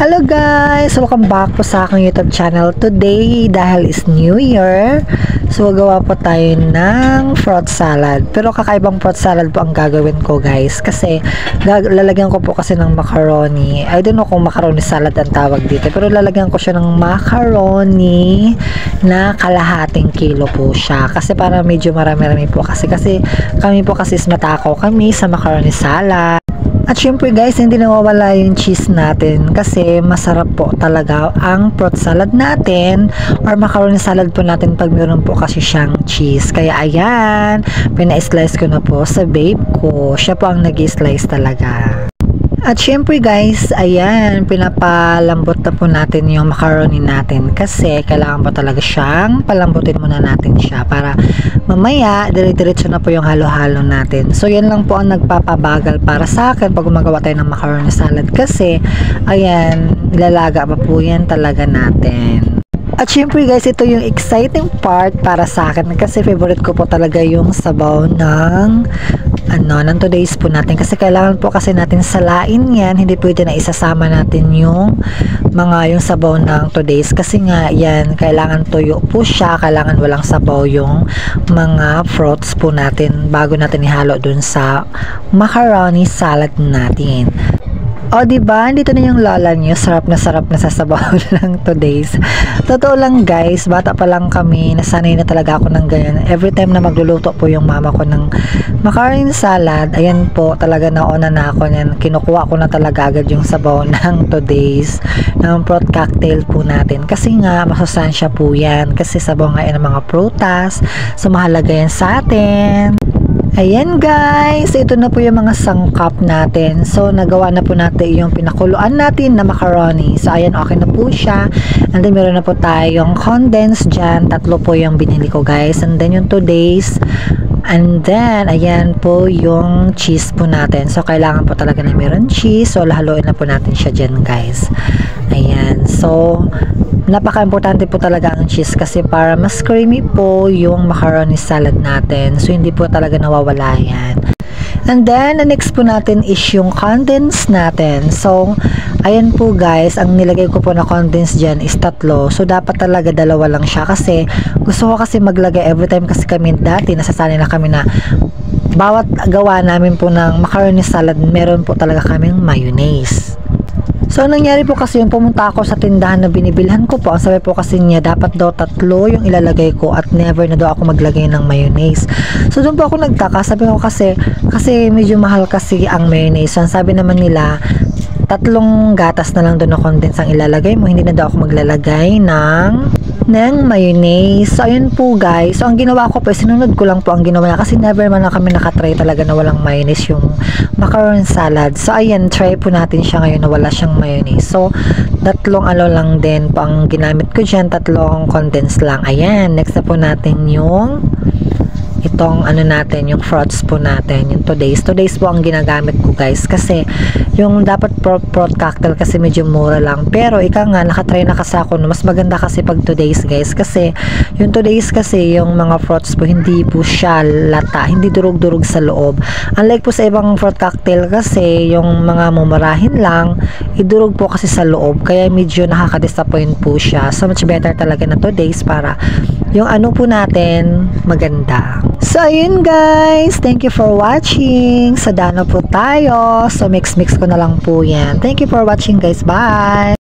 Hello guys! Welcome back po sa aking YouTube channel. Today, dahil is New Year, so gawa po tayo ng fruit salad. Pero kakaibang fruit salad po ang gagawin ko guys. Kasi lalagyan ko po kasi ng macaroni. I don't know kung macaroni salad ang tawag dito. Pero lalagyan ko siya ng macaroni na kalahating kilo po siya. Kasi para medyo marami-rami po kasi. Kasi kami po kasi matakaw kami sa macaroni salad. At syempre guys, hindi nawawala yung cheese natin kasi masarap po talaga ang fruit salad natin or macaroni salad po natin pag meron po kasi siyang cheese. Kaya ayan, pina-slice ko na po sa babe ko. Siya po ang nag-slice talaga. At syempre guys, ayan, pinapalambot na po natin yung macaroni natin kasi kailangan po talaga siyang palambutin muna natin siya para mamaya dire-diretso na po yung halo-halo natin. So yan lang po ang nagpapabagal para sa akin pag gumagawa tayo ng macaroni salad kasi ayan, ilalaga pa po yan talaga natin. At syempre guys, ito yung exciting part para sa akin kasi favorite ko po talaga yung sabaw ng today's po natin kasi kailangan po kasi natin salain yan, hindi pwede na isasama natin yung sabaw ng today's kasi nga yan, kailangan tuyo po siya, kailangan walang sabaw yung mga fruits po natin bago natin ihalo dun sa macaroni salad natin. O diba, dito na yung lola nyo, sarap na sa sabaw ng today's. Totoo lang guys, bata pa lang kami, nasanay na talaga ako ng ganyan. Every time na magluluto po yung mama ko ng macaroni salad, ayan po, talaga nauna na ako yan. Kinukuha ko na talaga agad yung sabaw ng today's, ng fruit cocktail po natin. Kasi nga, masustansya po yan. Kasi sabaw nga yan ng mga prutas, so mahalaga yan sa atin. Ayan guys, ito na po yung mga sangkap natin. So nagawa na po natin yung pinakuluan natin na macaroni. So ayan, okay na po siya. And then meron na po tayong condensed dyan. 3 po yung binili ko guys. And then yung today's. And then ayan po yung cheese po natin. So kailangan po talaga na meron cheese. So haluin na po natin siya dyan guys. Ayan. So napaka-importante po talaga ang cheese kasi para mas creamy po yung macaroni salad natin. So, hindi po talaga nawawala yan. And then, the next po natin is yung condensed natin. So, ayan po guys, ang nilagay ko po na condensed dyan is 3. So, dapat talaga 2 lang siya kasi gusto ko kasi maglagay every time kasi kami dati, nasasanay na kami na bawat gawa namin po ng macaroni salad, meron po talaga kaming mayonnaise. So, nangyari po kasi yung pumunta ako sa tindahan na binibilhan ko po. Ang sabi po kasi niya, dapat daw 3 yung ilalagay ko at never na daw ako maglagay ng mayonnaise. So, doon po ako nagtaka. Sabi ko kasi medyo mahal kasi ang mayonnaise. So, ang sabi naman nila, 3 gatas na lang doon na condense ang ilalagay mo. Hindi na daw ako maglalagay ng mayonnaise. So, ayun po guys. So, ang ginawa ko po, sinunod ko lang po ang ginawa niya kasi never man na kami nakatry talaga na walang mayonnaise yung macaroni salad. So, ayan, try po natin siya ngayon na wala siyang mayonnaise. So, 3 lang din po ang ginamit ko dyan. 3 condensed lang. Ayan, next na po natin yung itong natin, yung fruits po natin, yung today's po ang ginagamit ko guys kasi yung dapat fruit cocktail kasi medyo mura lang, pero ika nga nakatry na kasi ako, mas maganda kasi pag today's guys kasi yung today's kasi yung mga fruits po hindi po siya lata, hindi durug-durug sa loob, unlike po sa ibang fruit cocktail kasi yung mga mumurahin lang idurog po kasi sa loob kaya medyo nakaka-disappoint po siya. So much better talaga na today's para yung po natin maganda. So, ayun guys. Thank you for watching. Sa dano po tayo. So, mix ko na lang po yan. Thank you for watching guys. Bye!